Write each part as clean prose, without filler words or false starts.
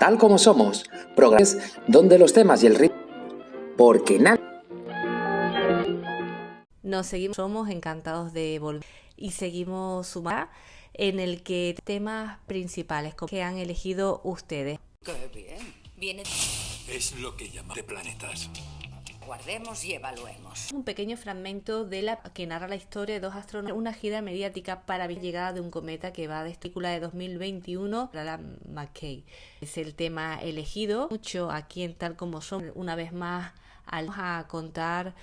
Tal como somos, programas donde los temas y el ritmo, porque nada. Nos seguimos, somos encantados de volver y seguimos sumando en el que temas principales que han elegido ustedes. ¡Qué bien! Viene... Es lo que llaman de planetas. Guardemos y evaluemos. Un pequeño fragmento de la que narra la historia de dos astrónomos, una gira mediática para la llegada de un cometa que va de esta película de 2021 para la McKay. Es el tema elegido mucho aquí en Tal como Somos. Una vez más, vamos a contar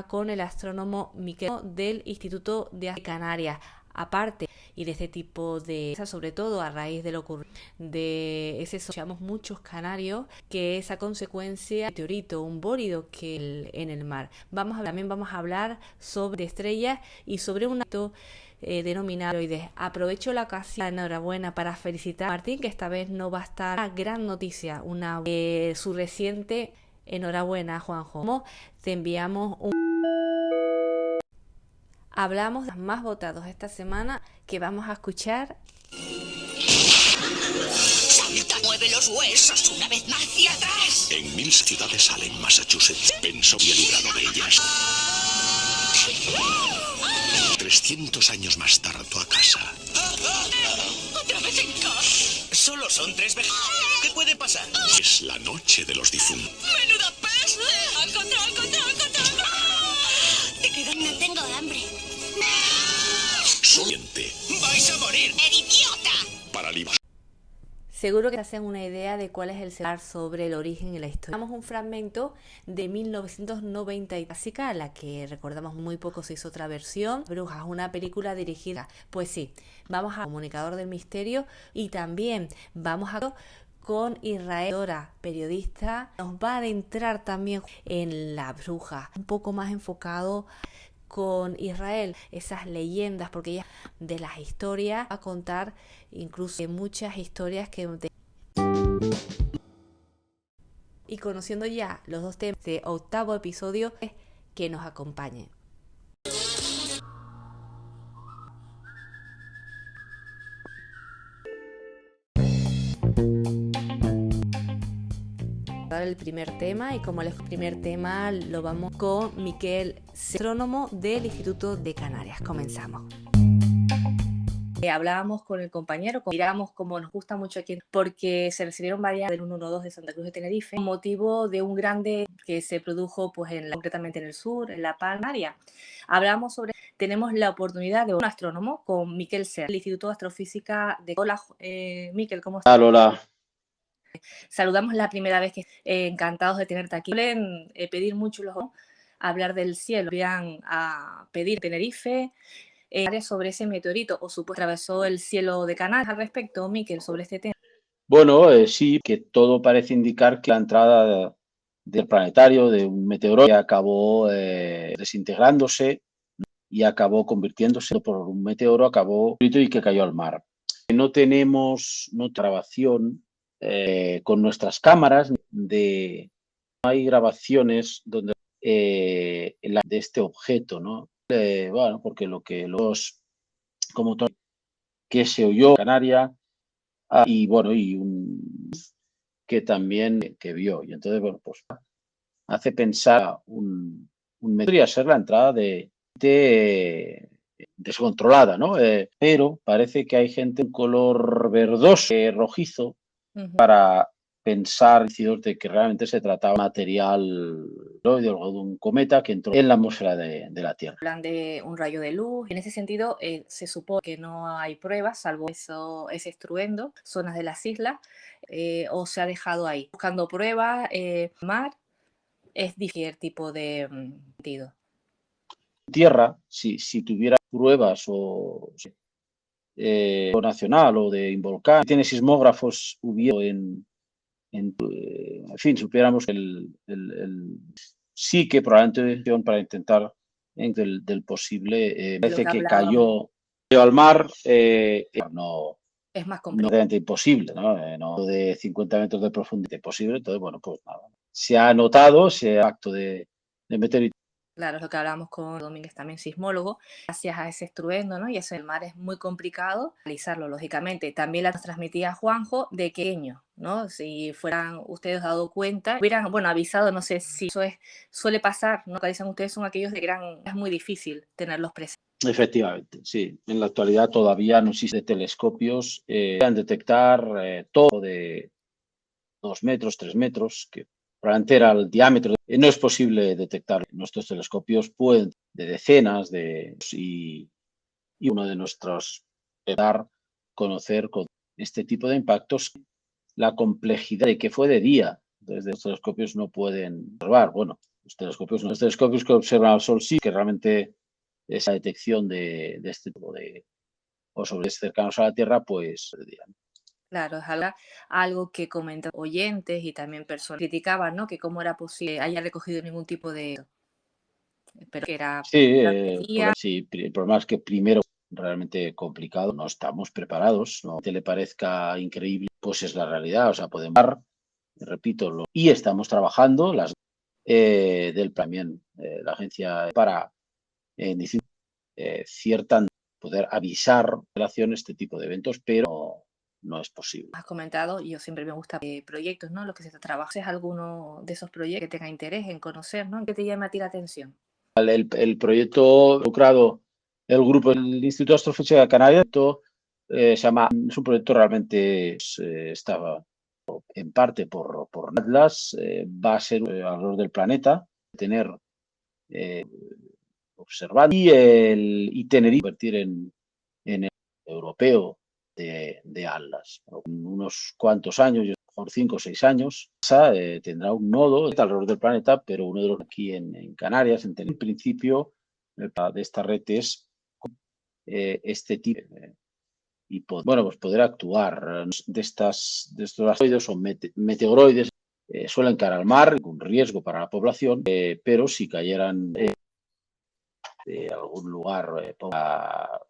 con el astrónomo Miquel del Instituto de Canarias. Aparte y de este tipo de, sobre todo a raíz de lo ocurrido de ese, escuchamos muchos canarios, que es a consecuencia de un meteorito, un bólido que en el mar. También vamos a hablar sobre estrellas y sobre un acto denominado asteroides. Aprovecho la ocasión, enhorabuena para felicitar a Martín, que esta vez no va a estar. Una gran noticia, su reciente enhorabuena, Juanjo. Te enviamos un... Hablamos de los más votados esta semana que vamos a escuchar. ¡Salta, mueve los huesos una vez más hacia atrás! En 1000 ciudades Salem, Massachusetts, pensó y librado de ellas. 300 años más tarde a casa. ¡Otra vez en casa! Solo son 3 veces. ¿Qué puede pasar? Es la noche de los difuntos. ¡Menuda peste! ¡Al control, al control, al control! Te quedas... No tengo hambre. Siguiente. ¡Vais a morir! ¡Idiota! Para libros. Seguro que se hacen una idea de cuál es el celular sobre el origen y la historia. Tenemos un fragmento de 1990 y clásica, a la que recordamos muy poco, se hizo otra versión. Brujas, una película dirigida. Pues sí, vamos a Comunicador del Misterio y también vamos a con Israel, periodista, nos va a adentrar también en la bruja, un poco más enfocado con Israel, esas leyendas, porque ella de las historias va a contar incluso muchas historias que... Y conociendo ya los dos temas de octavo episodio, que nos acompañen. El primer tema, y como el primer tema lo vamos con Miquel, astrónomo del Instituto de Canarias. Comenzamos. Hablábamos con el compañero, miramos como nos gusta mucho aquí, porque se recibieron varias del 112 de Santa Cruz de Tenerife, con motivo de un grande que se produjo pues concretamente en el sur, en La Palma. Hablamos sobre, tenemos la oportunidad de un astrónomo con Miquel Ser, del Instituto de Astrofísica de... Hola, Miquel, ¿cómo estás? Hola. Saludamos la primera vez que encantados de tenerte aquí. Suelen pedir mucho hablar del cielo, van a pedir Tenerife sobre ese meteorito o supuestamente atravesó el cielo de Canarias. Al respecto, Miquel, sobre este tema. Bueno, sí, que todo parece indicar que la entrada del planetario, de un meteoroide, acabó desintegrándose y acabó convirtiéndose por un meteoro, acabó y que cayó al mar. No tenemos grabación con nuestras cámaras, no hay grabaciones donde de este objeto, ¿no? Bueno, porque lo que como todo que se oyó en Canarias y bueno, y un que también que vio. Y entonces, bueno, pues hace pensar podría ser la entrada de descontrolada, ¿no? Pero parece que hay gente en color verdoso, rojizo, para pensar de que realmente se trataba de material de un cometa que entró en la atmósfera de la Tierra. Hablan de un rayo de luz. En ese sentido, se supone que no hay pruebas, salvo ese estruendo, zonas de las islas, o se ha dejado ahí. Buscando pruebas, mar, es cualquier tipo de sentido. Tierra, si tuviera pruebas o nacional o de volcán, tiene sismógrafos en fin, supiéramos sí que probablemente para intentar del posible, parece que cayó al mar, no es más complicado. No, imposible, ¿no? De 50 metros de profundidad, imposible. Entonces, bueno, pues nada. Se ha notado ese acto de meteorito. Claro, es lo que hablábamos con Domínguez, también sismólogo. Gracias a ese estruendo, ¿no? Y eso del mar es muy complicado realizarlo, lógicamente. También la transmitía Juanjo de pequeño, ¿no? Si fueran ustedes dado cuenta, hubieran, bueno, avisado, no sé si eso suele pasar, ¿no? Que dicen ustedes son aquellos de gran, es muy difícil tenerlos presentes. Efectivamente, sí. En la actualidad todavía no existen telescopios que puedan detectar todo de 2 metros, 3 metros, que probablemente era el diámetro. No es posible detectar. Nuestros telescopios pueden de decenas y uno de nuestros dar conocer con este tipo de impactos la complejidad de que fue de día. Desde los telescopios no pueden observar. Bueno, los telescopios que observan al Sol sí, que realmente esa detección de este tipo de o sobre cercanos a la Tierra, pues de día. Claro, es algo que comentan oyentes y también personas criticaban, ¿no? Que cómo era posible que haya recogido ningún tipo de... Pero que era... Sí, sí, el problema es que primero realmente complicado, no estamos preparados, no te le parezca increíble, pues es la realidad, o sea, podemos repito, y estamos trabajando del también la agencia para cierta poder avisar en relación a este tipo de eventos, pero no es posible. Has comentado, y yo siempre me gusta proyectos, ¿no? Lo que se está trabajando. ¿Es alguno de esos proyectos que tenga interés en conocer, ¿no? ¿Qué te llama a ti la atención? El proyecto lucrado el grupo del Instituto de Astrofísica de Canarias se llama, es un proyecto realmente estaba en parte por Atlas, va a ser alrededor del planeta, tener observando y Tenerife convertir en el europeo de Atlas. En unos cuantos años, por 5 o 6 años, tendrá un nodo alrededor del planeta, pero uno de los aquí en Canarias, en Tenerife. En principio, de esta red es este tipo y bueno, pues poder actuar de estos asteroides o meteoroides suelen caer al mar con riesgo para la población, pero si cayeran de algún lugar para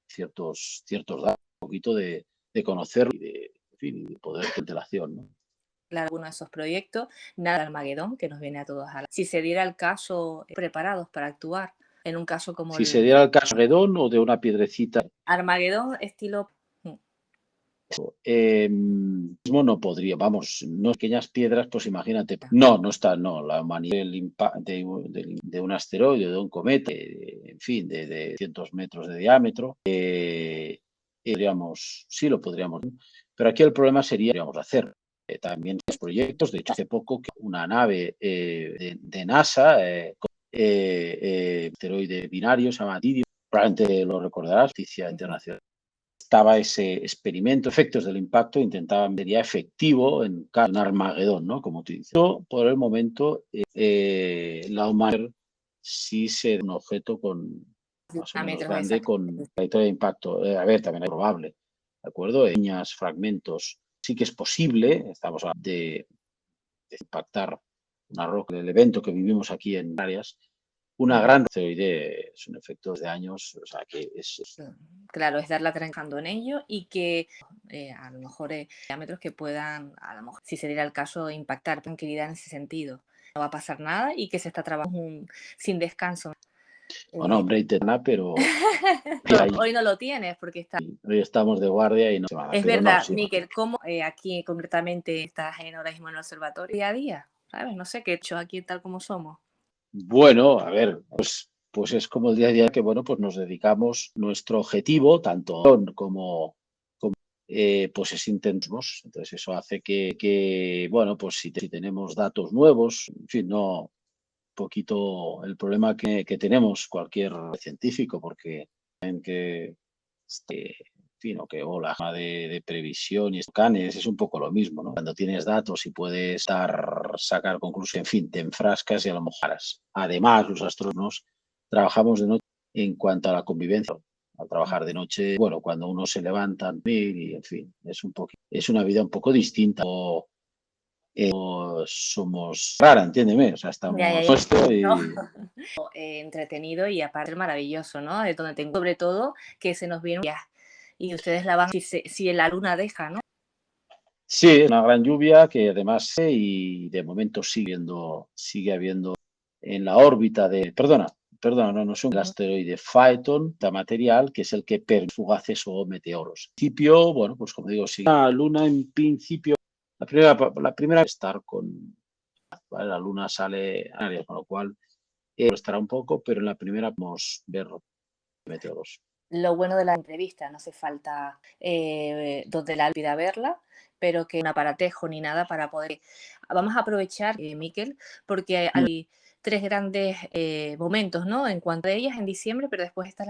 ciertos datos, un poquito de conocer y de poder de antelación, ¿no? Claro, alguno de esos proyectos, nada de Armagedón, que nos viene a todos a la... Si se diera el caso, preparados para actuar en un caso como Si se diera el caso de Armagedón o de una piedrecita. Armagedón, estilo... Mismo no podría, vamos, no pequeñas piedras, pues imagínate. No está, no, la humanidad de un asteroide, de un cometa, en fin, de cientos metros de diámetro, sí lo podríamos, pero aquí el problema sería, podríamos hacer también los proyectos. De hecho, hace poco que una nave de NASA, asteroide binario, se llama Didio, probablemente lo recordarás, noticia internacional. Estaba ese experimento, efectos del impacto, intentaban sería efectivo en Armagedón, ¿no? Como tú dices. Pero por el momento, la humanidad sí será un objeto con más o menos grande, con trayectoria de impacto. A ver, también es probable, ¿de acuerdo? Pequeños fragmentos. Sí que es posible, estamos hablando de impactar una roca, el evento que vivimos aquí en Canarias. Una gran asteroide es un efecto de años, o sea que es... Claro, es darla trabajando en ello y que a lo mejor diámetros que puedan, a lo mejor, si se diera el caso, impactar tranquilidad en ese sentido. No va a pasar nada y que se está trabajando sin descanso. Bueno, hombre, pero hoy no lo tienes porque está... Hoy estamos de guardia y no se va a... Es verdad, no, Miquel, ¿cómo aquí concretamente estás ahora mismo en el observatorio día a día? ¿Sabes? No sé qué he hecho aquí tal como somos. Bueno, a ver, pues es como el día a día que, bueno, pues nos dedicamos, nuestro objetivo, tanto como pues es intensos. Entonces eso hace que bueno, pues si tenemos datos nuevos, en fin, no, poquito el problema que tenemos cualquier científico, porque en que o la gama de previsión y canes es un poco lo mismo, ¿no? Cuando tienes datos y puedes sacar conclusiones, en fin, te enfrascas y a lo mejor. Además, los astrónomos trabajamos de noche en cuanto a la convivencia. Al trabajar de noche, bueno, cuando uno se levanta y en fin, es una vida un poco distinta. Somos rara, entiéndeme, o sea, estamos entretenido y aparte maravilloso, ¿no? De donde tengo sobre todo que se nos viene y ustedes la van si la luna deja, ¿no? Sí, una gran lluvia que además y de momento sigue habiendo en la órbita de, perdona, no es un asteroide Phaeton, material, que es el que permite fugaces o meteoros. En principio, bueno, pues como digo, si la Luna en principio, la primera estar con, ¿vale? La Luna sale a Aries, con lo cual estará un poco, pero en la primera podemos ver meteoros. Lo bueno de la entrevista, no hace falta donde la olvida verla, pero que un aparatejo ni nada para poder. Vamos a aprovechar, Miquel, porque hay tres grandes momentos, ¿no? En cuanto a ellas en diciembre, pero después está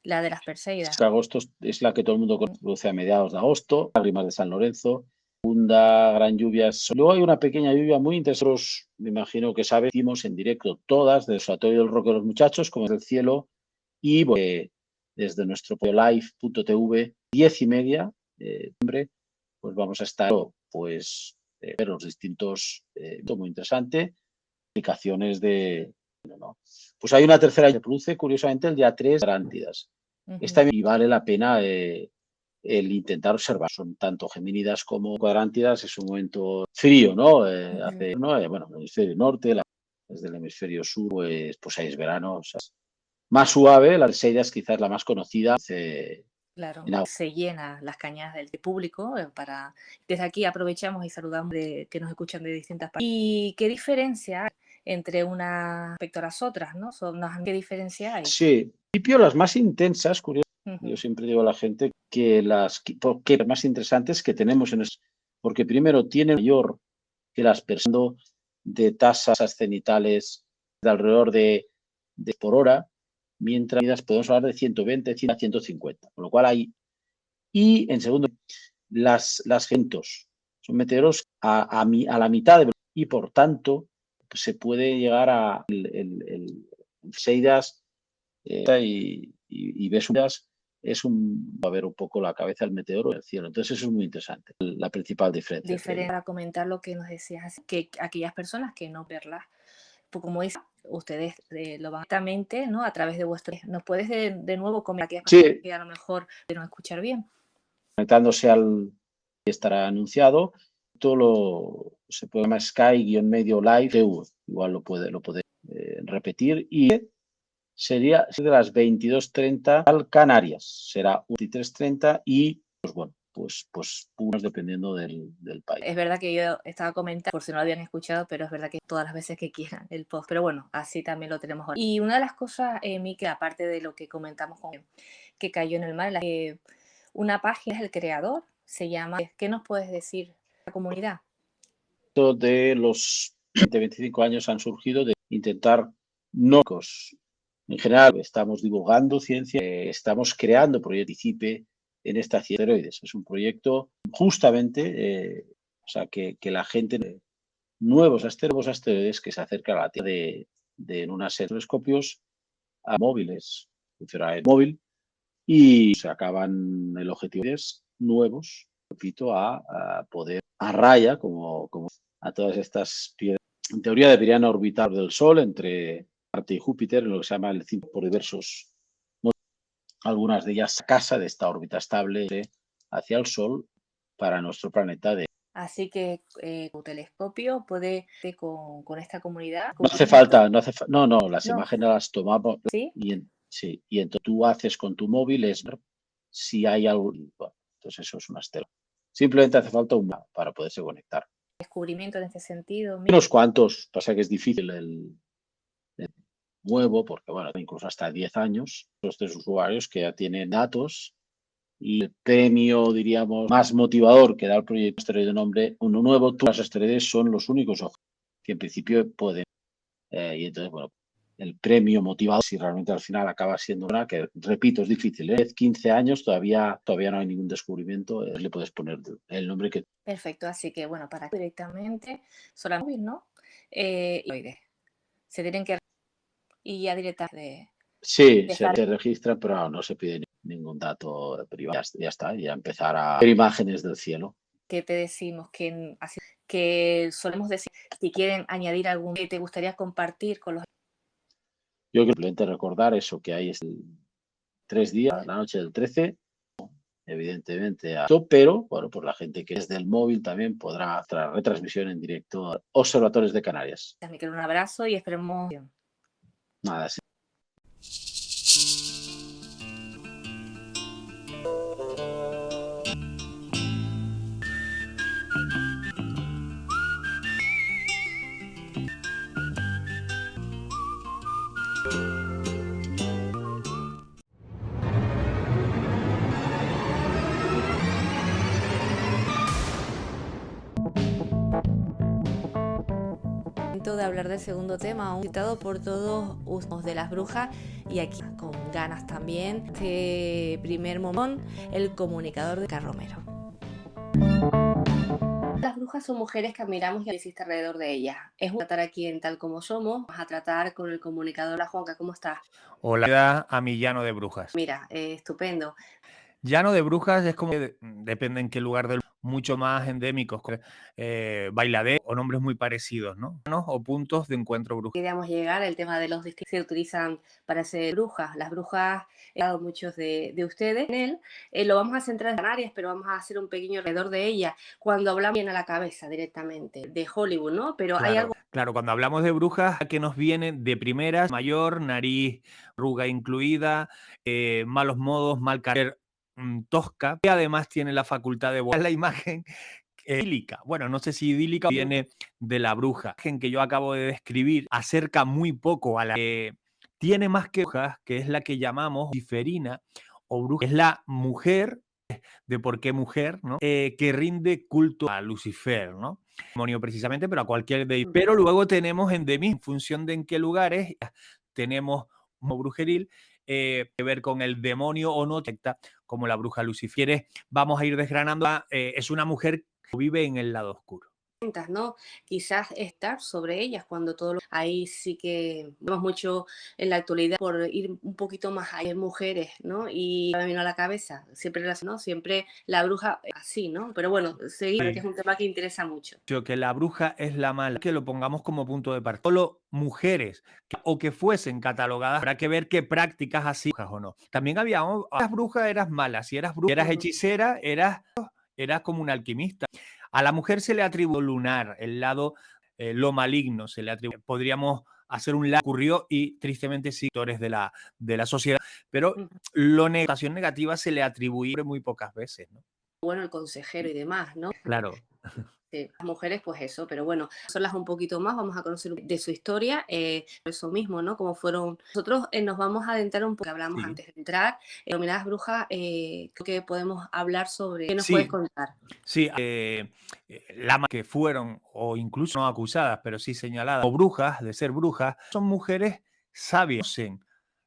la de las Perseidas. Agosto es la que todo el mundo conoce a mediados de agosto, lágrimas de San Lorenzo, segunda gran lluvia. Luego hay una pequeña lluvia muy interesante, me imagino que sabemos en directo todas, del Observatorio del Roque de los Muchachos, como es el cielo, y desde nuestro live.tv, 10:30 de diciembre, pues vamos a estar, pues, ver los distintos, muy interesante, aplicaciones de, ¿no? Pues hay una tercera que se produce, curiosamente, el día 3, Arántidas. Esta y vale la pena el intentar observar. Son tanto Gemínidas como Cuadrántidas, es un momento frío, ¿no? Hace, ¿no? Bueno, el hemisferio norte, desde el hemisferio sur, pues ahí es verano, o sea, más suave, la Perseidas quizás la más conocida. Claro, se llena las cañadas del público para. Desde aquí aprovechamos y saludamos que nos escuchan de distintas partes. ¿Y qué diferencia hay entre una respecto a las otras, ¿no? ¿Qué diferencia hay? Sí, en principio las más intensas, curioso. Yo siempre digo a la gente que las más interesantes que tenemos porque primero tienen mayor que las personas de tasas cenitales de alrededor de por hora, mientras podemos hablar de 120, 100 a 150, con lo cual hay. Y en segundo, las gentos son meteoros a la mitad de velocidad y por tanto se puede llegar a el Perseidas y ves va a ver un poco la cabeza del meteoro en el cielo. Entonces eso es muy interesante, la principal diferencia. Para comentar lo que nos decías, que aquellas personas que no verlas, pues como dice, ustedes lo van directamente, ¿no? A través de vuestro. ¿Nos puedes de nuevo comentar aquellas personas que a lo mejor no escuchar bien? Conectándose que estará anunciado, se puede llamar Sky-medio live TV, igual lo puede repetir, y sería de las 22:30 al Canarias, será 23:30 y pues bueno, pues unos dependiendo del país. Es verdad que yo estaba comentando, por si no lo habían escuchado, pero es verdad que todas las veces que quieran el post, pero bueno, así también lo tenemos ahora. Y una de las cosas, Miquel, aparte de lo que comentamos que cayó en el mar, una página es el creador, se llama, ¿qué nos puedes decir de la comunidad? De los 20-25 años han surgido de intentar en general estamos divulgando ciencia, estamos creando proyectos en esta asteroides. Es un proyecto justamente, o sea, que la gente, nuevos asteroides que se acercan a la Tierra en una serie de telescopios a móviles, funcionará el móvil y se acaban el objetivo es nuevos, repito, a poder a raya como a todas estas piedras. En teoría deberían orbitar del Sol entre Marte y Júpiter, en lo que se llama el cinturón por diversos motivos. Algunas de ellas casa de esta órbita estable hacia el Sol para nuestro planeta. Así que tu telescopio puede con esta comunidad. No hace falta, las imágenes las tomamos. ¿Sí? Y entonces tú haces con tu móvil si hay algo. Bueno, entonces eso es un asteroide. Simplemente hace falta un mapa para poderse conectar. Descubrimiento en este sentido. Unos cuantos, pasa que es difícil el nuevo, porque bueno, incluso hasta 10 años, los tres usuarios que ya tienen datos y el premio, diríamos, más motivador que da el proyecto asteroide nombre, uno nuevo, los asteroides son los únicos que en principio pueden, y entonces, bueno, el premio motivador, si realmente al final acaba siendo una, que repito, es difícil, 10, 15 años, todavía no hay ningún descubrimiento, le puedes poner el nombre que... Perfecto, así que bueno, para directamente, solamente, ¿no? Se tienen que y ya directamente. Sí, se registra, pero no se pide ningún dato privado. Ya está, ya empezar a ver imágenes del cielo. ¿Qué te decimos? Que solemos decir, si quieren añadir algún que te gustaría compartir con los... Yo creo que simplemente recordar eso, que hay 3 días, la noche del 13, evidentemente, pero bueno, pues la gente que es del móvil también podrá hacer retransmisión en directo a Observadores de Canarias. Me quiero un abrazo y esperemos. Nada, sí. De hablar del segundo tema, un citado por todos usos de las brujas, y aquí con ganas también este primer momento, el comunicador de Carromero. Las brujas son mujeres que admiramos y existe alrededor de ellas. Es un tratar aquí en Tal Como Somos. Vamos a tratar con el comunicador. La Juanca, ¿cómo estás? Hola, a mi llano de brujas. Mira, estupendo. Llano de brujas es como que depende en qué lugar del mucho más endémicos, bailadero o nombres muy parecidos, ¿no? O puntos de encuentro brujas. Queríamos llegar al tema de los distintos que se utilizan para ser brujas. Las brujas, he dado muchos de ustedes en él. Lo vamos a centrar en Canarias, pero vamos a hacer un pequeño alrededor de ella. Cuando hablamos viene a la cabeza directamente de Hollywood, ¿no? Pero Claro, hay algo. Claro, cuando hablamos de brujas, que nos viene de primeras, mayor, nariz, arruga incluida, malos modos, mal carácter, tosca, que además tiene la facultad de borrar la imagen idílica. Bueno, no sé si idílica viene de la bruja. La imagen que yo acabo de describir acerca muy poco a la que tiene más que brujas, que es la que llamamos luciferina o bruja. Es la mujer, de por qué mujer, ¿no? Que rinde culto a Lucifer, ¿no? Demonio precisamente, pero a cualquier deidad. Pero luego tenemos endemismo, en función de en qué lugares tenemos como brujeril, que ver con el demonio o no detecta, como la bruja Lucifer. Vamos a ir desgranando. Es una mujer que vive en el lado oscuro, ¿no? Quizás estar sobre ellas cuando todo ahí sí que vemos mucho en la actualidad por ir un poquito más allá de mujeres, ¿no? Y me vino a la cabeza siempre la bruja así, ¿no? Pero bueno, seguir, que es un tema que interesa mucho. Que la bruja es la mala, que lo pongamos como punto de partida. Solo mujeres o que fuesen catalogadas, habrá que ver qué prácticas así o no. También había las brujas, eras malas, si eras bruja, eras hechicera, eras como un alquimista. A la mujer se le atribuyó lunar, el lado, lo maligno se le atribuye. Podríamos hacer un lado ocurrió y tristemente sí, sectores de la sociedad, pero la negación negativa se le atribuye muy pocas veces, ¿no? Bueno, el consejero y demás, ¿no? Claro. Las mujeres, pues eso, pero bueno, son un poquito más, vamos a conocer de su historia, eso mismo, ¿no? Como fueron. Nosotros nos vamos a adentrar un poco, hablamos antes de entrar, denominadas brujas, creo que podemos hablar sobre, ¿qué nos puedes contar? Sí, las que fueron, o incluso no acusadas, pero sí señaladas, o brujas, de ser brujas, son mujeres sabias,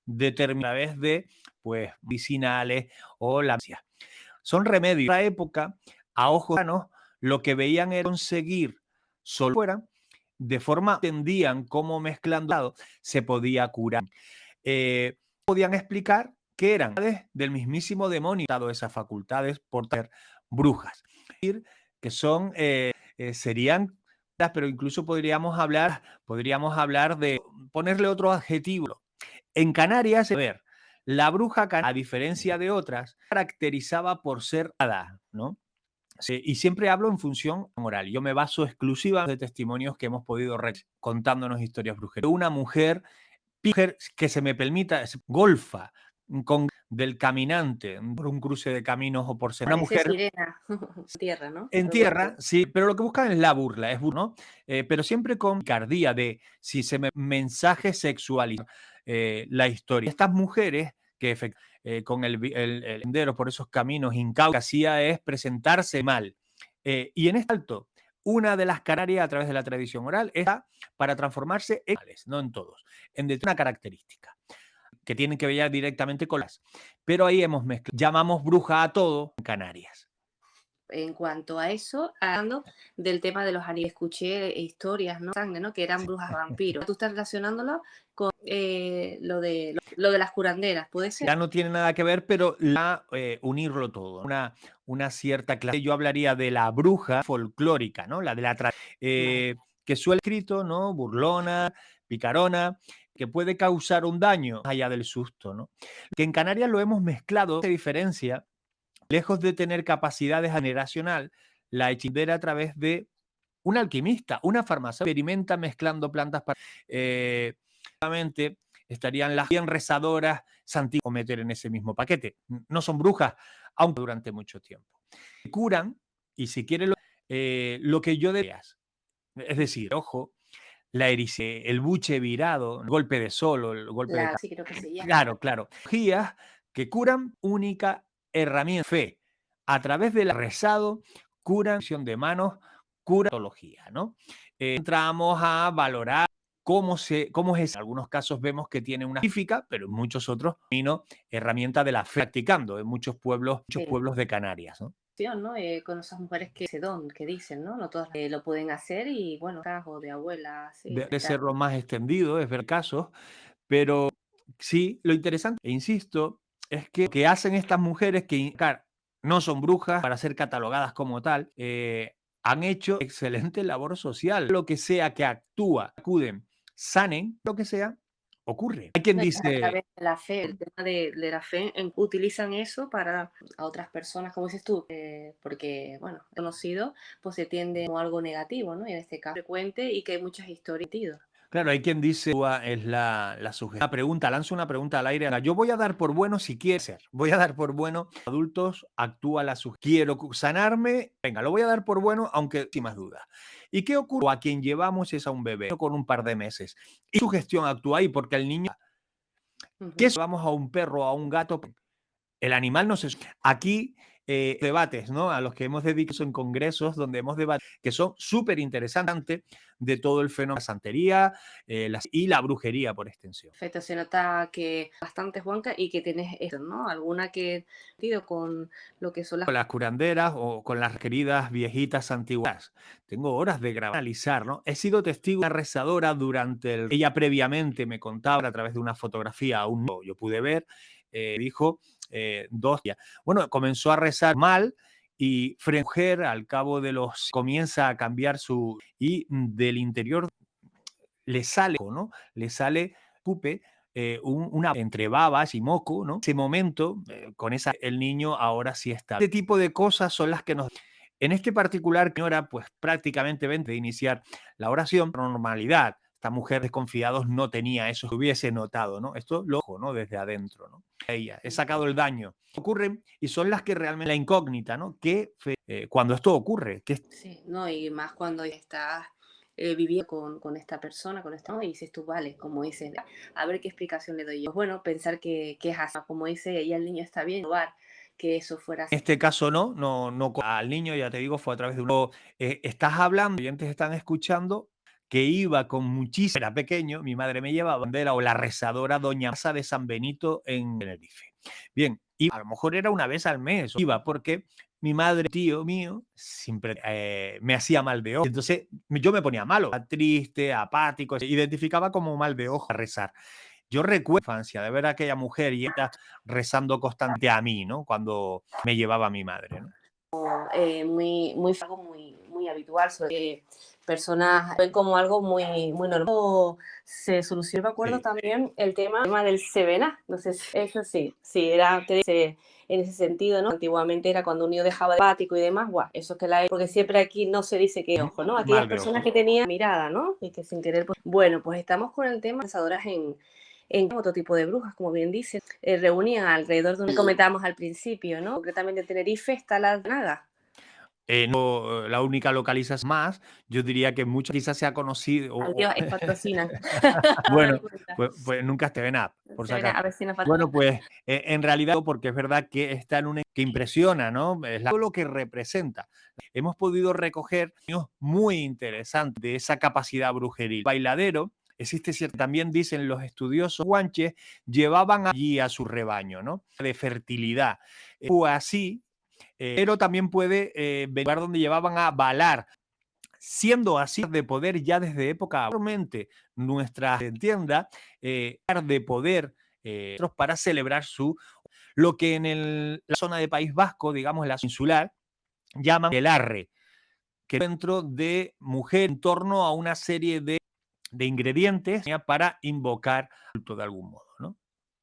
determinadas a través de, pues, medicinales o la ciencia. Son remedios. En la época, a ojos humanos, lo que veían era conseguir solo fuera, de forma entendían cómo mezclando se podía curar. Podían explicar que eran del mismísimo demonio, dado esas facultades por ser brujas. Que son, serían, pero incluso podríamos hablar de ponerle otro adjetivo. En Canarias, a ver, la bruja, a diferencia de otras, caracterizaba por ser hada, ¿no? Sí, y siempre hablo en función moral. Yo me baso exclusivamente de testimonios que hemos podido contándonos historias brujeras. Una mujer que se me permita, golfa con del caminante por un cruce de caminos o por ser una mujer sirena. Tierra, ¿no? En tierra, sí, pero lo que buscan es la burla, ¿no? Pero siempre con picardía de si se me mensaje sexualizar la historia. Estas mujeres que con el sendero por esos caminos incautos, lo que hacía es presentarse mal. Y en este alto, una de las Canarias a través de la tradición oral está para transformarse en animales, no en todos, en una característica que tienen que ver directamente con las. Pero ahí hemos mezclado, llamamos bruja a todo en Canarias. En cuanto a eso, hablando del tema de los animales, escuché historias, ¿no? Sangre, ¿no? Que eran brujas vampiros. Tú estás relacionándolo con lo de las curanderas, ¿puede ser? Ya no tiene nada que ver, pero unirlo todo. Una cierta clase. Yo hablaría de la bruja folclórica, ¿no? La de la que suele escrito, ¿no? Burlona, picarona, que puede causar un daño allá del susto, ¿no? Que en Canarias lo hemos mezclado, se diferencia, lejos de tener capacidades generacional, la hechicera a través de un alquimista, una farmacéutica, experimenta mezclando plantas para... estarían las bien rezadoras santiago o meter en ese mismo paquete. No son brujas, aunque durante mucho tiempo. Curan, y si quieres lo que yo deseas, es decir, ojo, la el buche virado, el golpe de sol o el golpe de... Sí, creo que se llama. Claro, claro. Energías que curan, única herramienta, fe. A través del rezado, curan, de manos, cura patología, ¿no? Entramos a valorar cómo es. En algunos casos vemos que tiene una científica, pero en muchos otros, herramienta de la fe practicando en muchos pueblos de Canarias, ¿no? ¿No? Con esas mujeres que ese don que dicen, ¿no? No todas lo pueden hacer y bueno, o de abuelas. Sí, Debe ser lo más extendido, es ver casos, pero sí, lo interesante, e insisto, es que lo que hacen estas mujeres que no son brujas para ser catalogadas como tal, han hecho excelente labor social. Lo que sea que acuden, sanen, lo que sea, ocurre. Hay quien dice... A través de la fe, el tema de la fe, utilizan eso para a otras personas, como dices tú, porque, bueno, conocido, pues se tiende como algo negativo, ¿no? Y en este caso frecuente y que hay muchas historias. Claro, hay quien dice, es la sugerencia. Lanzo una pregunta al aire. Yo voy a dar por bueno si quiere ser. Voy a dar por bueno. Adultos, actúa la sugerencia. Quiero sanarme. Venga, lo voy a dar por bueno, aunque sin más dudas. ¿Y qué ocurre? A quien llevamos es a un bebé con un par de meses. Y su gestión actúa ahí porque el niño... ¿Qué vamos a un perro, a un gato? El animal no se... Aquí debates, ¿no? A los que hemos dedicado en congresos donde hemos debatido, que son súper interesantes de todo el fenómeno de la santería y la brujería por extensión. Perfecto, se nota que bastante, Juanca, y que tienes esto, ¿no? Alguna que con lo que son las curanderas o con las queridas viejitas antiguas. Tengo horas de grabar, analizar, ¿no? He sido testigo de una rezadora durante ella previamente me contaba a través de una fotografía, yo pude ver, dijo... 2 días. Bueno, comenzó a rezar mal y mujer al cabo de los comienza a cambiar y del interior le sale, ¿no? Le sale pupe una entre babas y moco, ¿no? Ese momento con el niño ahora sí está. Este tipo de cosas son las que nos... En este particular, señora, pues prácticamente de iniciar la oración, normalidad. Esta mujer desconfiados no tenía eso, se hubiese notado, ¿no? Esto lo ojo, ¿no? Desde adentro, ¿no? Ella, he sacado el daño. Ocurren y son las que realmente la incógnita, ¿no? Que cuando esto ocurre. Sí, no, y más cuando estás viviendo con esta persona, ¿no? Y dices tú, vale, como dices, a ver qué explicación le doy yo. Bueno, pensar que es así, como dice, ya el niño está bien, que eso fuera así. En este caso no al niño, ya te digo, fue a través de uno. Estás hablando, oyentes están escuchando, que iba con muchísimo, era pequeño, mi madre me llevaba bandera o la rezadora Doña Masa de San Benito en Tenerife. Bien, y a lo mejor era una vez al mes, iba porque mi madre, tío mío, siempre me hacía mal de ojo. Entonces yo me ponía malo, triste, apático, se identificaba como mal de ojo a rezar. Yo recuerdo la infancia de ver a aquella mujer y ella rezando constante a mí, ¿no? Cuando me llevaba mi madre, ¿no? Muy habitual, personas ven como algo muy normal. Se solucionó, me acuerdo también el tema del Sevena, no sé, eso sí, era en ese sentido, ¿no? Antiguamente era cuando un niño dejaba de apático y demás, eso es que porque siempre aquí no se dice que ojo, ¿no? Aquellas personas que tenían mirada, ¿no? Y que sin querer, bueno, pues estamos con el tema de pensadoras en otro tipo de brujas, como bien dice, reunían alrededor de un que comentábamos al principio, ¿no? Concretamente en Tenerife está la Naga. No, la única localización más, yo diría que mucho quizás se ha conocido. Adiós, patrocinan. Bueno, pues nunca te ven por sacar. A ver si nos Bueno, pues en realidad, porque es verdad que está en un que impresiona, ¿no? Es todo lo que representa. Hemos podido recoger muy interesantes de esa capacidad brujeril. Bailadero. Existe cierto, también dicen los estudiosos guanches, llevaban allí a su rebaño, ¿no? De fertilidad. Fue así, pero también puede venir donde llevaban a balar. Siendo así de poder ya desde época, nuestra tienda, de poder para celebrar lo que en la zona de País Vasco, digamos la insular, llaman el arre, que dentro de mujer en torno a una serie de ingredientes para invocar de algún modo, ¿no?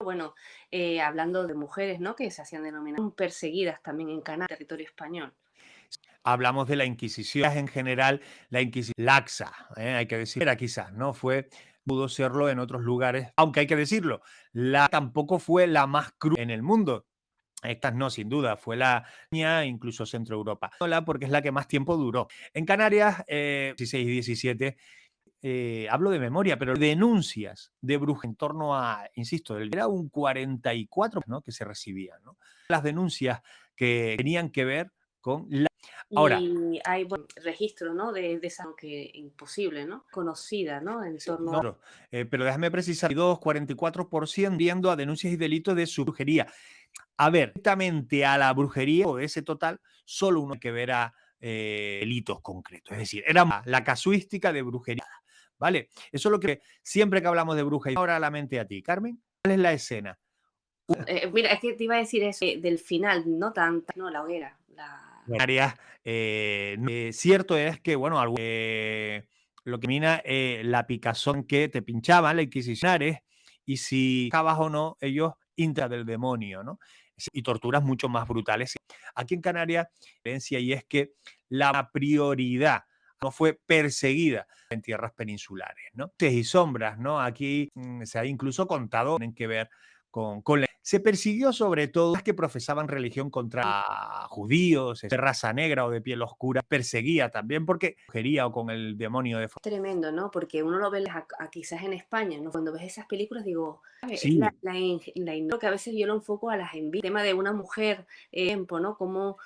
Bueno, hablando de mujeres, ¿no? Que se hacían denominar perseguidas también en Canarias, territorio español. Hablamos de la Inquisición en general, la Inquisición laxa, hay que decir, era quizás, ¿no? Pudo serlo en otros lugares, aunque hay que decirlo, tampoco fue la más cruel en el mundo. Esta no, sin duda, fue la incluso Centro Europa, porque es la que más tiempo duró. En Canarias, 16 y 17, hablo de memoria, pero denuncias de brujería en torno a, insisto, era un 44%, ¿no? Que se recibían, ¿no? Las denuncias que tenían que ver con la... Ahora, Y hay registros, ¿no? De esa que imposible, ¿no? Conocida, ¿no? En torno no, pero déjame precisar, 44% viendo a denuncias y delitos de su brujería. A ver, directamente a la brujería o de ese total, solo uno hay que ver a delitos concretos. Es decir, era la casuística de brujería. ¿Vale? Eso es lo que siempre que hablamos de brujería, ahora a la mente a ti, Carmen, ¿cuál es la escena? mira, es que te iba a decir eso, del final, no tanta, no, la hoguera. Canarias, cierto es que, bueno, lo que mina la picazón que te pinchaban, la Inquisición, y si acabas o no, ellos intra del demonio, ¿no? Y torturas mucho más brutales. Aquí en Canarias, la diferencia y es que la prioridad no fue perseguida en tierras peninsulares, ¿no? Y sombras, ¿no? Aquí se ha incluso contado, tienen que ver con la... Se persiguió sobre todo a los que profesaban religión contra judíos, de raza negra o de piel oscura. Perseguía también porque brujería o con el demonio de... Tremendo, ¿no? Porque uno lo ve quizás en España, ¿no? Cuando ves esas películas digo, ¿sabes? Sí. Es que a veces yo lo enfoco a las envidias. El tema de una mujer, tiempo, ¿no? Cómo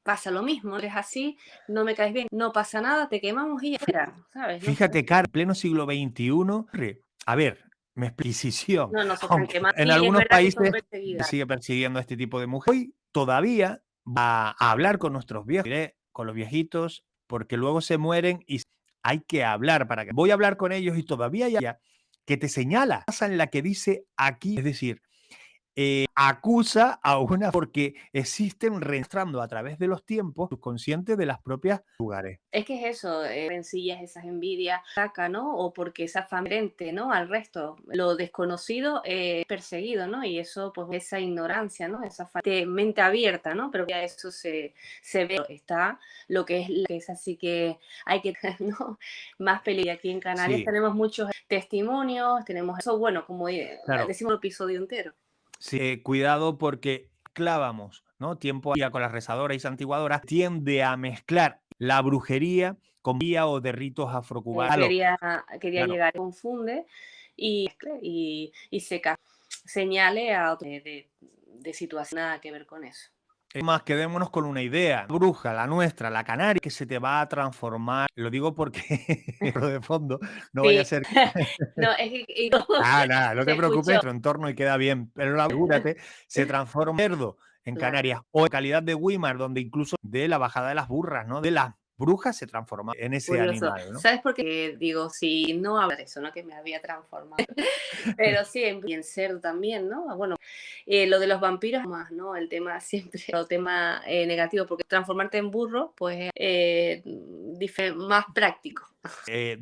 pasa lo mismo, eres así, no me caes bien, no pasa nada, te quemamos y ya, ¿sabes? Fíjate, Car, pleno siglo XXI, a ver, explicición. No se están quemando. En Y es algunos verdad que son países perseguidas. se sigue persiguiendo a este tipo de mujeres. Hoy todavía va a hablar con nuestros viejos, con los viejitos, porque luego se mueren y hay que hablar para que... Voy a hablar con ellos y todavía hay que te señala, en la que dice aquí, es decir, acusa a una porque existen registrando a través de los tiempos subconscientes de las propias lugares. Es que es eso, rencillas, esas envidias, saca, ¿no? O porque esa familia, ¿no? Al resto, lo desconocido es perseguido, ¿no? Y eso, pues, esa ignorancia, ¿no? Esa falta de mente abierta, ¿no? Pero ya eso se ve, está lo que es así que hay que tener, ¿no? Más peligro. Aquí en Canarias tenemos muchos testimonios, tenemos eso, bueno, como decimos el episodio entero. Sí, cuidado porque clavamos, ¿no? Tiempo con las rezadoras y santiguadoras tiende a mezclar la brujería con vía o de ritos afrocubanos. Quería llegar, confunde y se señale a otro de situación nada que ver con eso. Es más, quedémonos con una idea. La bruja, la nuestra, la canaria, que se te va a transformar. Lo digo porque lo de fondo no vaya a ser. No, es que. Nada, no te preocupes, nuestro entorno y queda bien. Pero asegúrate, se transforma en cerdo en Canarias o en calidad de Weimar, donde incluso de la bajada de las burras, ¿no? De las brujas se transforma en ese Curioso. animal, ¿no? ¿Sabes por qué digo, si no habla de eso, ¿no? Que me había transformado? Pero sí, en cerdo también, ¿no? Bueno, lo de los vampiros más, ¿no? El tema siempre, el tema negativo, porque transformarte en burro, pues, más práctico.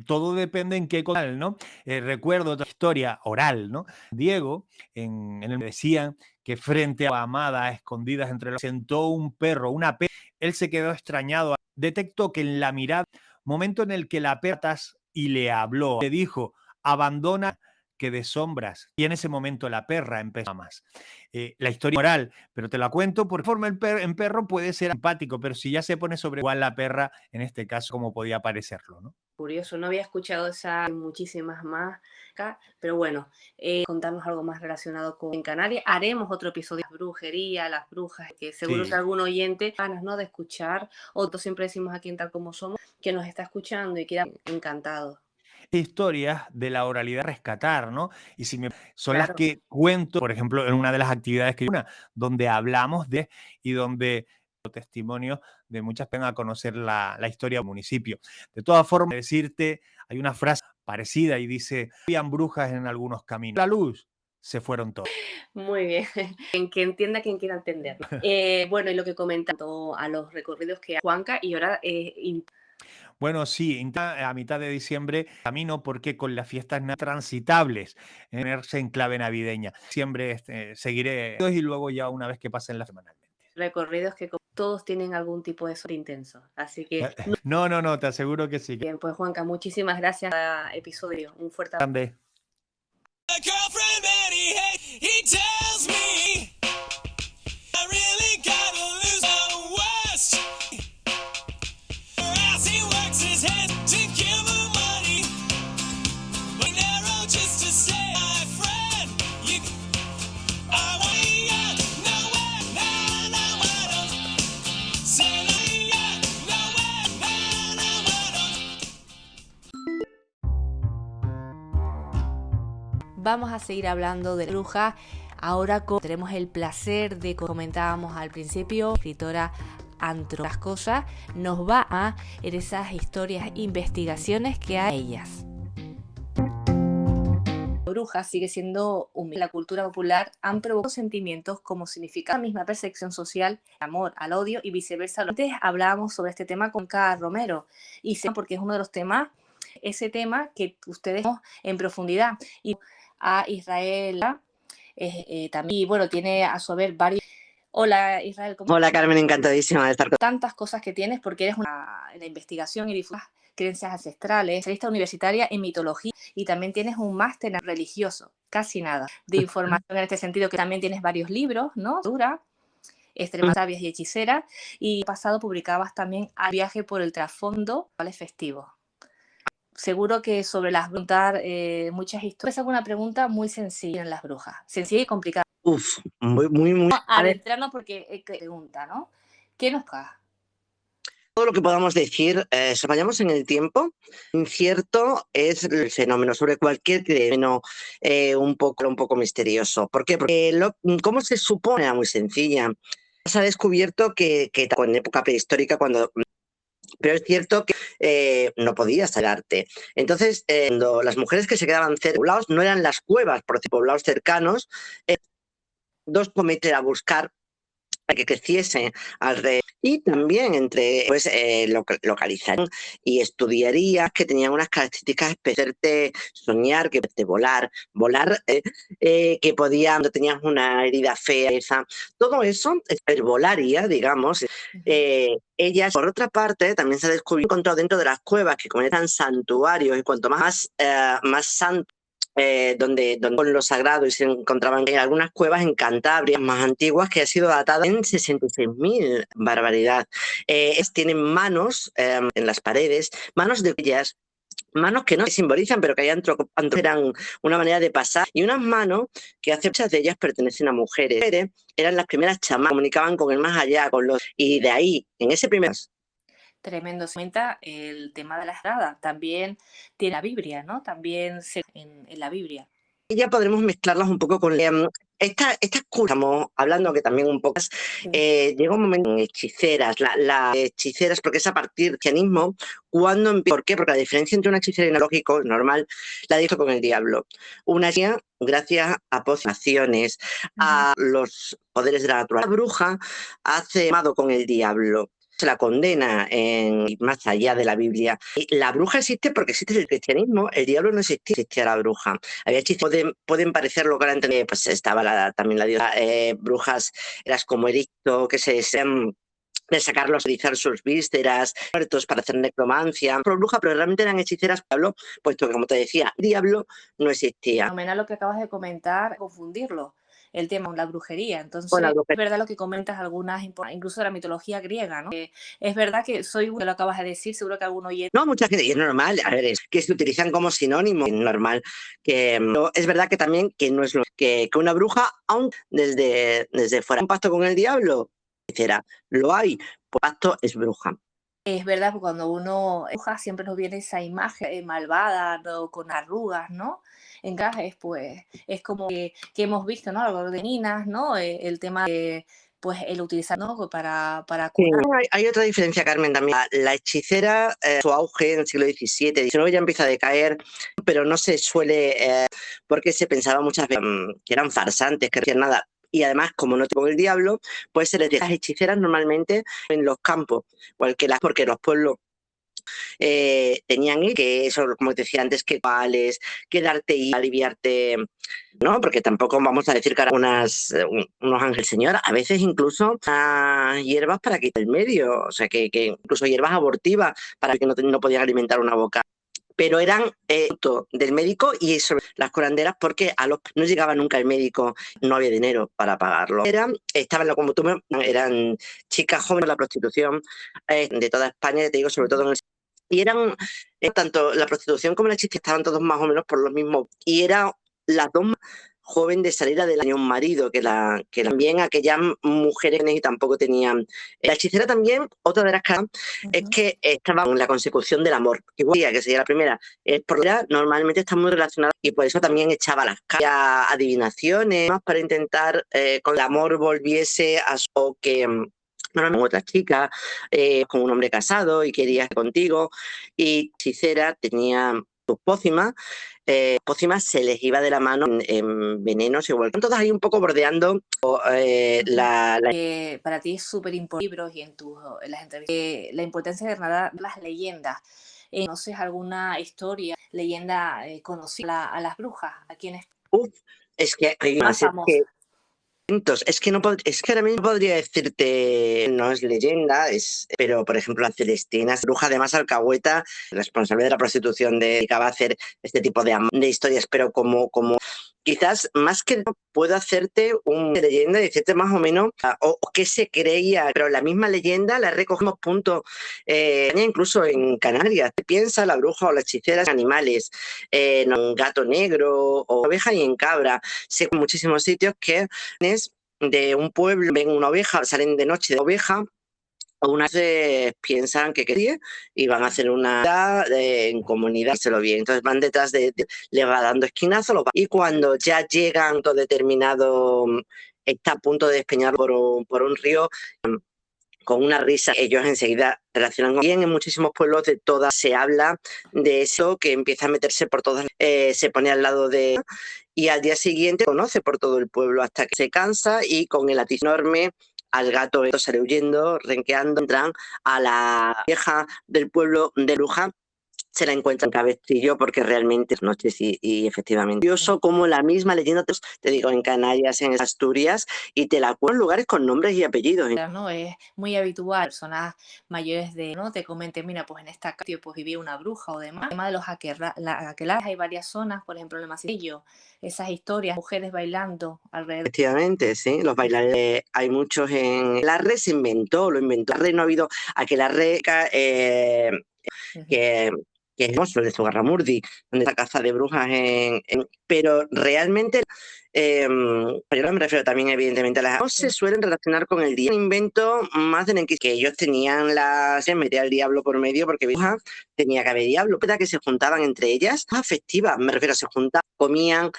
Todo depende en qué cosa, ¿no? Recuerdo otra historia oral, ¿no? Diego, en el decían que frente a la amada, escondidas entre los... sentó un perro, una perra. Él se quedó extrañado. Detectó que en la mirada, momento en el que la perra y le habló, le dijo, abandona que de sombras. Y en ese momento la perra empezó a más. La historia oral, pero te la cuento porque forma en perro puede ser empático, pero si ya se pone sobre igual la perra, en este caso, como podía parecerlo, ¿no? Curioso, no había escuchado muchísimas más acá, pero bueno, contarnos algo más relacionado con en Canarias. Haremos otro episodio de brujería, las brujas, que seguro que algún oyente ganas, ¿no? De escuchar, otros siempre decimos aquí en Tal Como Somos, que nos está escuchando y queda encantado. Historias de la oralidad rescatar, ¿no? Y si son las que cuento, por ejemplo, en una de las actividades que donde hablamos de y donde testimonios de muchas vengan a conocer la historia del municipio. De todas formas, decirte, hay una frase parecida y dice, habían brujas en algunos caminos. La luz, se fueron todos. Muy bien, que entienda quien quiera entender. Bueno, y lo que comentan a los recorridos que Juanca y ahora... Bueno, sí, a mitad de diciembre camino porque con las fiestas transitables, ponerse en clave navideña. Siempre seguiré y luego ya una vez que pasen las semanalmente. Recorridos que todos tienen algún tipo de sol intenso. Así que, No, te aseguro que sí. bien, pues Juanca, muchísimas gracias por este episodio. Un fuerte abrazo. Grande. Vamos a seguir hablando de brujas. Ahora tenemos el placer de, como comentábamos al principio, escritora entre otras cosas, nos va a en esas historias, investigaciones que hay ellas. Brujas sigue siendo la cultura popular, han provocado sentimientos como significa la misma percepción social, amor al odio y viceversa. Antes hablábamos sobre este tema con Carl Romero y sé porque es uno de los temas, ese tema que ustedes en profundidad y a Israel también, y bueno, tiene a su haber varios. Hola Israel, ¿cómo Hola Carmen, encantadísima de estar con tantas cosas que tienes porque eres en la investigación y difusión creencias ancestrales, especialista universitaria en mitología y también tienes un máster en religioso, casi nada de información en este sentido, que también tienes varios libros, ¿no? Dura, Extremas sabias y hechiceras, y pasado publicabas también al viaje por el trasfondo festivo. Seguro que sobre las preguntar muchas historias. Es una pregunta muy sencilla en las brujas, sencilla y complicada. Muy. Adentrarnos porque pregunta, ¿no? ¿Qué nos pasa? Todo lo que podamos decir, si vayamos en el tiempo, incierto es el fenómeno, sobre cualquier fenómeno un poco misterioso. ¿Por qué? Porque ¿cómo se supone? Era muy sencilla. Se ha descubierto que en época prehistórica, pero es cierto que no podías salarte. Entonces, cuando las mujeres que se quedaban cerca de poblados, no eran las cuevas, por decir, poblados cercanos, dos cometer a buscar que creciese alrededor. Y también localizarían y estudiarías que tenían unas características especiales de soñar, que de volar, que podían, no tenías una herida fea, todo eso, herbolaria, digamos. Ellas, por otra parte, también se ha encontrado dentro de las cuevas que como eran santuarios, y cuanto más santo, donde con lo sagrado, y se encontraban en algunas cuevas en Cantabria más antiguas que ha sido datada en 66.000, barbaridad. Tienen manos en las paredes, manos de ellas, manos que no se simbolizan, pero que eran una manera de pasar, y unas manos que hace muchas de ellas pertenecen a mujeres. Eran las primeras chamanas, comunicaban con el más allá, y de ahí, en ese primer... Tremendo. Se cuenta el tema de la sagrada. También tiene la Biblia, ¿no? También en la Biblia. Y ya podremos mezclarlas un poco con estas curas, estamos hablando que también un poco llega un momento en hechiceras, las hechiceras, porque es a partir del cristianismo cuando ¿por qué? Porque la diferencia entre una hechicera y un lógico normal la dijo con el diablo. Una hechicera, gracias a pociones, a los poderes de la naturaleza. La bruja hace amado con el diablo. Se la condena más allá de la Biblia. Y la bruja existe porque existe el cristianismo, el diablo no existía la bruja. Había chistes, pueden parecer lo que ahora entendí, pues estaba también la diosa, brujas, eras como Ericto, que se de sacarlos, utilizar sus vísceras, muertos para hacer necromancia, bruja, pero realmente eran hechiceras, diablo, puesto que, como te decía, el diablo no existía. Fenomenal lo que acabas de comentar, confundirlo. El tema con la brujería. Entonces, es verdad lo que comentas algunas, incluso de la mitología griega, ¿no? Es verdad que lo acabas de decir, seguro que alguno oye. No, mucha gente, y es normal, a ver, es que se utilizan como sinónimo, es normal. Es verdad que también que no es lo que una bruja, aún desde fuera, un pacto con el diablo, lo hay, pues pacto es bruja. Es verdad, porque cuando uno bruja siempre nos viene esa imagen malvada, ¿no? Con arrugas, ¿no? Encajes, pues es como que hemos visto, ¿no? Algo de ninas, ¿no? El tema de, pues, el utilizar, ¿no? Para curar. Sí, hay otra diferencia, Carmen, también. La hechicera, su auge en el siglo XVII, XIX ya empieza a decaer, pero no se suele, porque se pensaba muchas veces que eran farsantes, que no hacían nada. Y además, como no con el diablo, pues se les deja las hechiceras normalmente en los campos, porque los pueblos tenían que eso, como te decía antes, que cuáles, quedarte y aliviarte, ¿no? Porque tampoco vamos a decir que ahora unos ángeles señora, a veces incluso hierbas para quitar el medio, o sea, que incluso hierbas abortivas para que no podían alimentar una boca. Pero eran del médico y sobre las curanderas porque no llegaba nunca el médico, no había dinero para pagarlo. Estaban, como tú eran chicas jóvenes de la prostitución de toda España, te digo, sobre todo en el... Y eran, tanto la prostitución como la chiste estaban todos más o menos por lo mismo. Y eran las dos joven de salir adelante, un marido, que también aquellas mujeres y tampoco tenían. La hechicera también, otra de las caras, es que estaba en la consecución del amor. Igual que sería la primera. Normalmente está muy relacionada y por eso también echaba las caras, adivinaciones, para intentar con el amor volviese a o que normalmente otra chica con un hombre casado y quería estar contigo. Y hechicera tenía sus pócimas. Pócimas se les iba de la mano en venenos igual. Están todas ahí un poco bordeando para ti es súper importante libros y en las entrevistas la importancia de narrar las leyendas. ¿Conoces alguna historia, leyenda conocida a las brujas? ¿A quienes? Es que hay más famosa. Es que ahora mismo podría decirte, no es leyenda, pero por ejemplo la Celestina, bruja además alcahueta, responsable de la prostitución, dedicaba a hacer este tipo de historias, pero como quizás más que puedo hacerte una leyenda y decirte más o menos o qué se creía, pero la misma leyenda la recogemos incluso en Canarias. Piensa la bruja o la hechicera en animales, en un gato negro o oveja y en cabra. Sé en muchísimos sitios que de un pueblo ven una oveja, salen de noche de oveja. Unas veces piensan que quería y van a hacer una en comunidad, se lo bien. Entonces van detrás le va dando esquinazos y cuando ya llegan todo determinado, está a punto de despeñar por un río, con una risa, ellos enseguida relacionan bien. En muchísimos pueblos de todas se habla de eso, que empieza a meterse por todas, se pone al lado de... Y al día siguiente conoce por todo el pueblo hasta que se cansa y con el atiz enorme al gato sale huyendo, renqueando, entran a la vieja del pueblo de Bruja, se la encuentra en Cabestrillo porque realmente es noche y efectivamente. Curioso como la misma leyenda, te digo, en Canarias, en Asturias, y te la cuento en lugares con nombres y apellidos. ¿No? Es muy habitual, personas mayores ¿no? Te comenten, mira, pues en esta casa pues vivía una bruja o demás. El tema de los aquelarres, hay varias zonas, por ejemplo en el Masillo, esas historias, mujeres bailando alrededor. Efectivamente, sí, los bailarines, hay muchos en... Aquelarre se inventó, lo inventó. No ha habido aquelarre que es lo de Zugarramurdi, donde la caza de brujas pero realmente yo no me refiero también evidentemente a las no se suelen relacionar con el día. Un invento más de que ellos tenían metía al diablo por medio porque tenía que haber diablo, que se juntaban entre ellas, afectivas, me refiero, se juntaban, comían,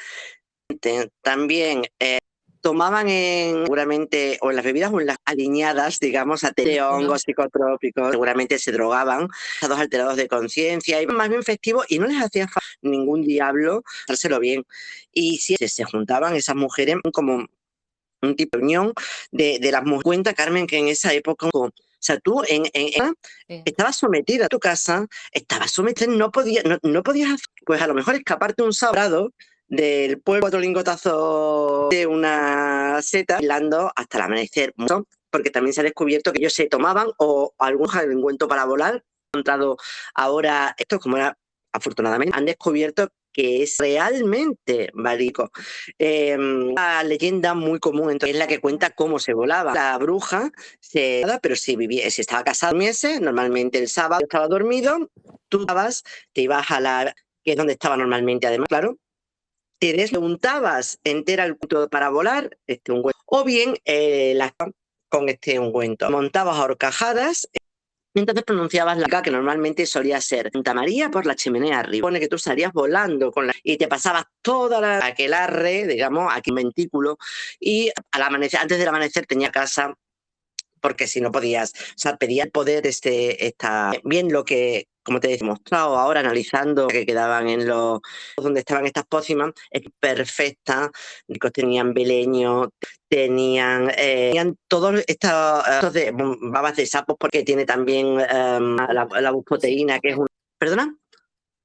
también tomaban seguramente o en las bebidas o en las aliñadas, digamos, a hongos psicotrópicos, seguramente se drogaban, estados alterados de conciencia, iban más bien festivos y no les hacía falta ningún diablo, dárselo bien. Y si se juntaban esas mujeres como un tipo de unión de las mujeres. Cuenta, Carmen, que en esa época, o sea, tú estabas sometida a tu casa, estabas sometida, no podías pues a lo mejor escaparte un sábado del pueblo, otro lingotazo de una seta, bailando hasta el amanecer, porque también se ha descubierto que ellos se tomaban o algún encuentro para volar. Encontrado ahora, esto como era, afortunadamente, han descubierto que es realmente válido. Una leyenda muy común entonces, es la que cuenta cómo se volaba. La bruja pero si estaba casada, normalmente el sábado estaba dormido, tú te ibas que es donde estaba normalmente, además, claro, te desmontabas entera el culto para volar, ungüento, o bien con este ungüento. Montabas a horcajadas, entonces pronunciabas la que normalmente solía ser Santa María por la chimenea arriba. Pone que tú salías volando y te pasabas toda aquelarre, digamos, aquí en ventículo, y al amanecer, antes del amanecer tenía casa porque si no podías, o sea, pedía el poder bien lo que, como te he mostrado ahora, analizando que quedaban en los donde estaban estas pócimas, es perfecta, tenían beleño, tenían todos estos de babas de sapos, porque tiene también la buscoteína, que es un... ¿Perdona?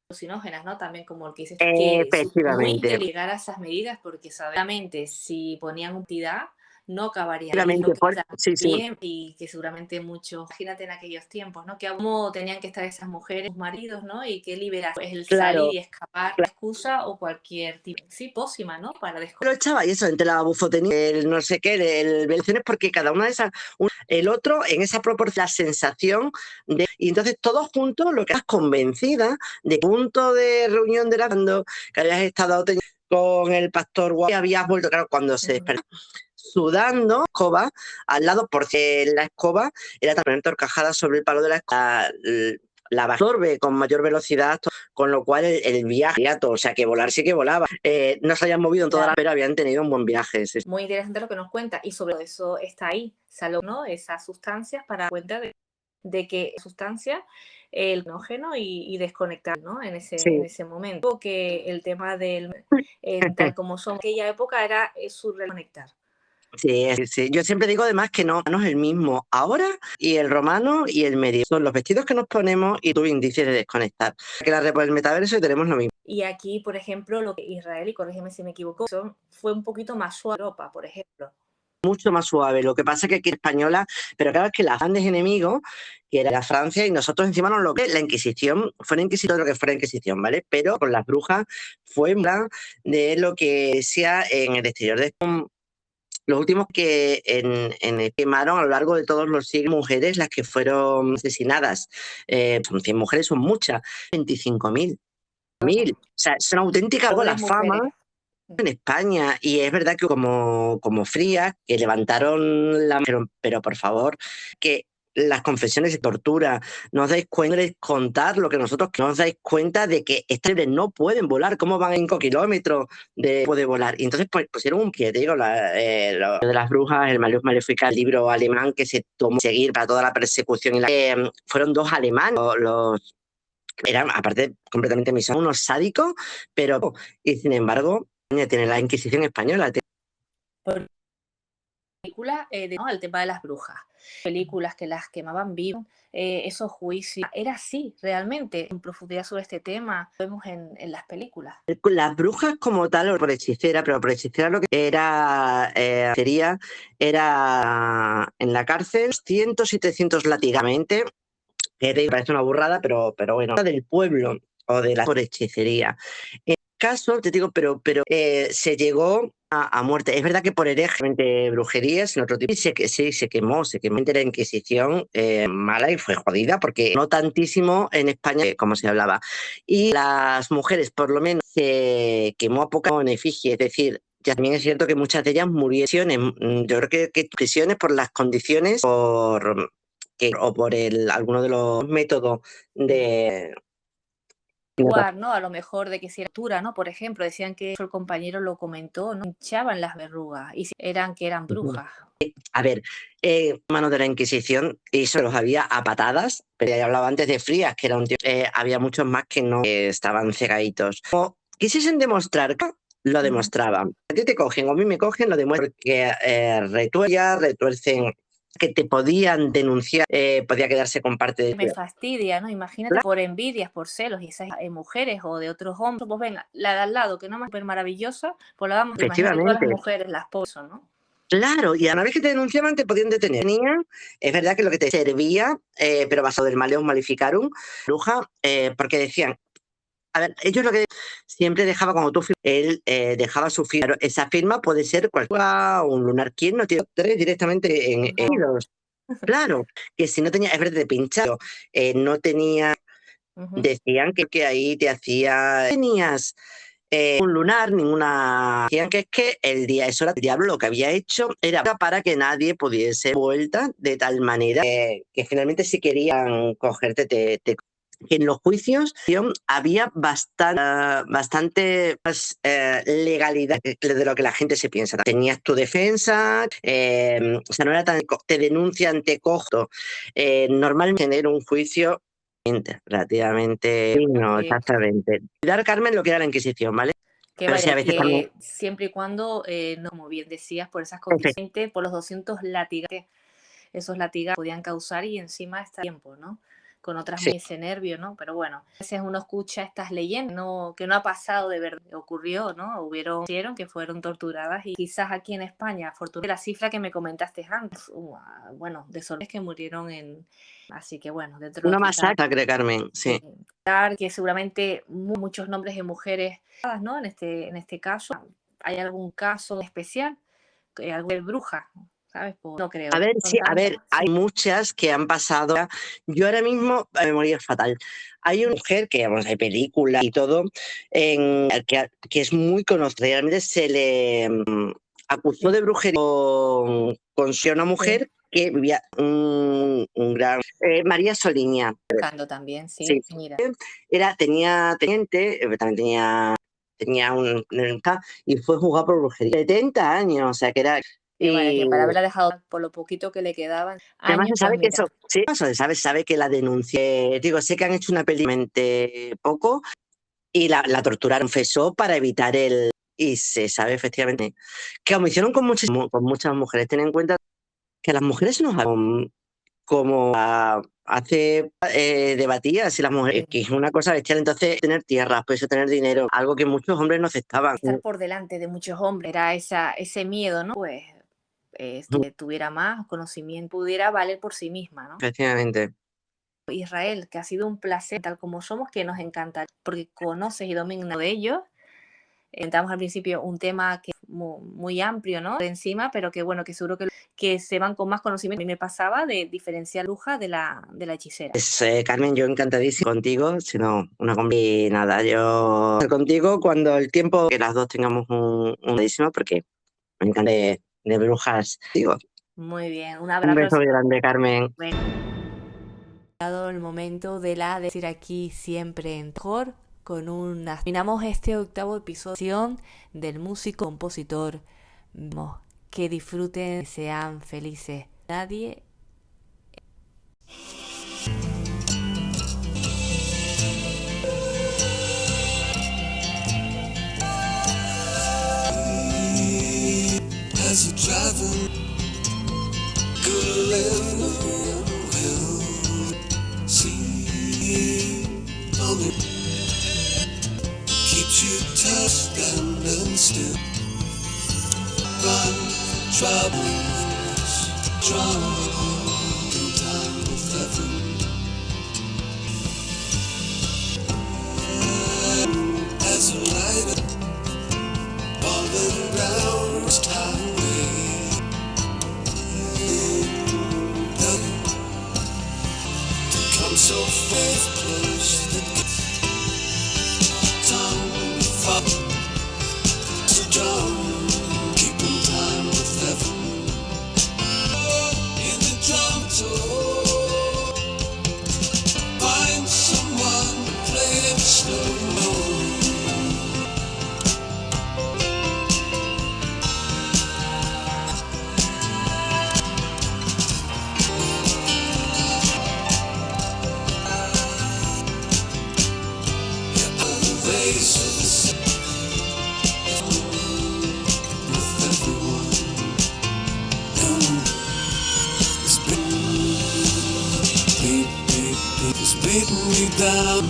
Alucinógenas, ¿no? También como el que dices, que Efectivamente. muy inteligente llegar a esas medidas, porque seguramente si ponían utilidad no acabaría bien, y que seguramente muchos, imagínate en aquellos tiempos, ¿no? Que cómo tenían que estar esas mujeres, sus maridos, ¿no? Y qué liberar, pues el salir y escapar, la excusa o cualquier tipo, pócima, ¿no? Para lo echaba, y eso, entre la bufotenía, el no sé qué, el Belicenes, porque cada una de esas, el otro, en esa proporción, la sensación de... Y entonces todos juntos, lo que estás convencida de punto de reunión de que habías estado con el pastor y habías vuelto, claro, cuando se despertó, sudando, escoba, al lado, porque la escoba era también entorcajada sobre el palo de la escoba, la absorbe con mayor velocidad, con lo cual el viaje, o sea, que volar sí que volaba. No se habían movido en toda la... pero habían tenido un buen viaje. Sí. Muy interesante lo que nos cuenta, y sobre eso está ahí, ¿no? Esas sustancias para cuenta de que sustancia el oxígeno y desconectar, ¿no? En ese momento. Que el tema del tal como son, aquella época era su reconectar. Sí. Yo siempre digo además que no es el mismo ahora y el romano y el medio. Son los vestidos que nos ponemos y tu índice de desconectar. Que el metaverso y tenemos lo mismo. Y aquí, por ejemplo, lo que Israel, y corrígeme si me equivoco, fue un poquito más suave Europa, por ejemplo. Mucho más suave. Lo que pasa es que aquí española, pero claro, es que los grandes enemigos, que era la Francia, y nosotros encima nos lo que la Inquisición, fue una Inquisición, lo que fue la Inquisición, ¿vale? Pero con las brujas fue de lo que sea en el exterior de los últimos que quemaron a lo largo de todos los siglos mujeres, las que fueron asesinadas. Son 100 mujeres, son muchas. 25.000. O sea, son auténticas la fama en España. Y es verdad que como Frías, que levantaron la... Pero por favor, que las confesiones de tortura, no os dais cuenta de contar lo que nosotros, no os dais cuenta de que estas mujeres no pueden volar, cómo van a 5 kilómetros de poder volar. Y entonces pusieron un pie, te digo, lo de las brujas, el Malleus Malefica, el libro alemán que se tomó seguir para toda la persecución. Fueron 2 alemanes, eran, aparte, completamente misóginos, unos sádicos, pero, y sin embargo, tiene la Inquisición española. Película ¿no? El tema de las brujas, películas que las quemaban vivas, esos juicios, era así realmente, en profundidad sobre este tema, vemos en las películas. Las brujas como tal, o por hechicera, pero por hechicera lo que era en la cárcel 100 y 300 latigamente, que parece una burrada, pero bueno, del pueblo o de la por hechicería. En caso, te digo, pero se llegó a muerte. Es verdad que por hereje, brujerías, en otro tipo, se quemó la Inquisición mala y fue jodida, porque no tantísimo en España como se hablaba. Y las mujeres, por lo menos, se quemó a poca en efigie, es decir, ya también es cierto que muchas de ellas murieron. Yo creo que prisiones por las condiciones, o por alguno de los métodos de... ¿no? A lo mejor de que si era altura, ¿no? Por ejemplo, decían que el compañero lo comentó, ¿no? Hinchaban las verrugas y eran brujas. A ver, mano de la Inquisición, y eso los había a patadas, pero ya hablaba antes de Frías, que era un tío, había muchos más que no estaban cegaditos. Como quisiesen demostrar, lo demostraban. A ti te cogen, o a mí me cogen, lo demuestran, porque retuercen, que te podían denunciar, podía quedarse con parte de... Me fastidia, ¿no? Imagínate, por envidias, por celos, y esas mujeres o de otros hombres, pues venga, la de al lado, que no es súper maravillosa, pues la damos, imagínate todas las mujeres, las esposas, ¿no? Claro, y a la vez que te denunciaban te podían detener. Es verdad que lo que te servía, pero basado del Malleus Maleficarum, bruja, porque decían, a ver, ellos lo que siempre dejaba, cuando tú él dejaba su firma. Esa firma puede ser cualquiera, un lunar. ¿Quién no tiene 3 directamente en los? Claro, que si no tenía, es verdad, de pinchado, no tenía, decían que ahí te hacía, tenías un lunar, ninguna, decían que es que eso era el diablo, lo que había hecho era para que nadie pudiese vuelta, de tal manera que finalmente si querían cogerte, que en los juicios había bastante más legalidad de lo que la gente se piensa. Tenías tu defensa, o sea, no era tan... Te denuncian, te cojo. Normalmente tener un juicio relativamente... No, exactamente. Dar, Carmen, lo que era la Inquisición, ¿vale? Que, Pero vale, sí, a veces que también... siempre y cuando, no, como bien decías, por esas condiciones, por los 200 látigos que esos latigazos podían causar y encima está tiempo, ¿no? Con otras Sí. ese nervio, ¿no? Pero bueno, a veces uno escucha estas leyendas, ¿no? Que no ha pasado de verdad, ocurrió, ¿no? Hicieron que fueron torturadas y quizás aquí en España, afortunadamente, la cifra que me comentaste antes, bueno, de soles que murieron en... Así que bueno, dentro de... Una masacre, Carmen, sí. Que seguramente muchos nombres de mujeres, ¿no? En este caso, ¿hay algún caso especial? ¿Algo de bruja? ¿Sabes? Pues no creo. A ver, sí, a ver, hay muchas que han pasado. Yo ahora mismo, la memoria es fatal. Hay una mujer que, vamos, hay películas y todo, que es muy conocida. Realmente se le acusó de brujería con una mujer que vivía un gran... María Soliña. Buscando también, sí. Mira. Tenía teniente, también tenía un... y fue juzgado por brujería. 70 años, o sea, que era... Y bueno, que para haberla dejado por lo poquito que le quedaban. Además, años, se sabe pues, que eso, sí, sabe que la denuncié. Digo, sé que han hecho una peli poco y la torturaron, confesó para evitar el... Y se sabe efectivamente que como hicieron con muchas mujeres. Ten en cuenta que las mujeres se nos como hace debatía si las mujeres, que es una cosa bestial, entonces tener tierras, pues tener dinero, algo que muchos hombres no aceptaban. Estar por delante de muchos hombres, era ese miedo, ¿no? Pues que tuviera más conocimiento, pudiera valer por sí misma, ¿no? Efectivamente. Israel, que ha sido un placer, tal como somos, que nos encanta, porque conoces y dominas de ellos. Entramos al principio un tema que es muy amplio, ¿no? De encima, pero que bueno, que seguro que se van con más conocimiento. A mí me pasaba de diferenciar bruja de la hechicera. Carmen, yo encantadísimo contigo, sino una y nada, yo contigo cuando el tiempo que las dos tengamos un buenísimo, porque me encanta de brujas, digo. Muy bien, un abrazo. Un beso muy grande, Carmen. Ha llegado el momento de decir aquí siempre en mejor. Terminamos este 8º episodio del músico compositor. Que disfruten, sean felices. Nadie. As a driver, good living will see only keeps you tough and still. Run from troubles, strong in time with heaven. As a lighter, falling down this highway. To come so far close that tongue fuck so strong. Find someone to play the slow. Beating me down.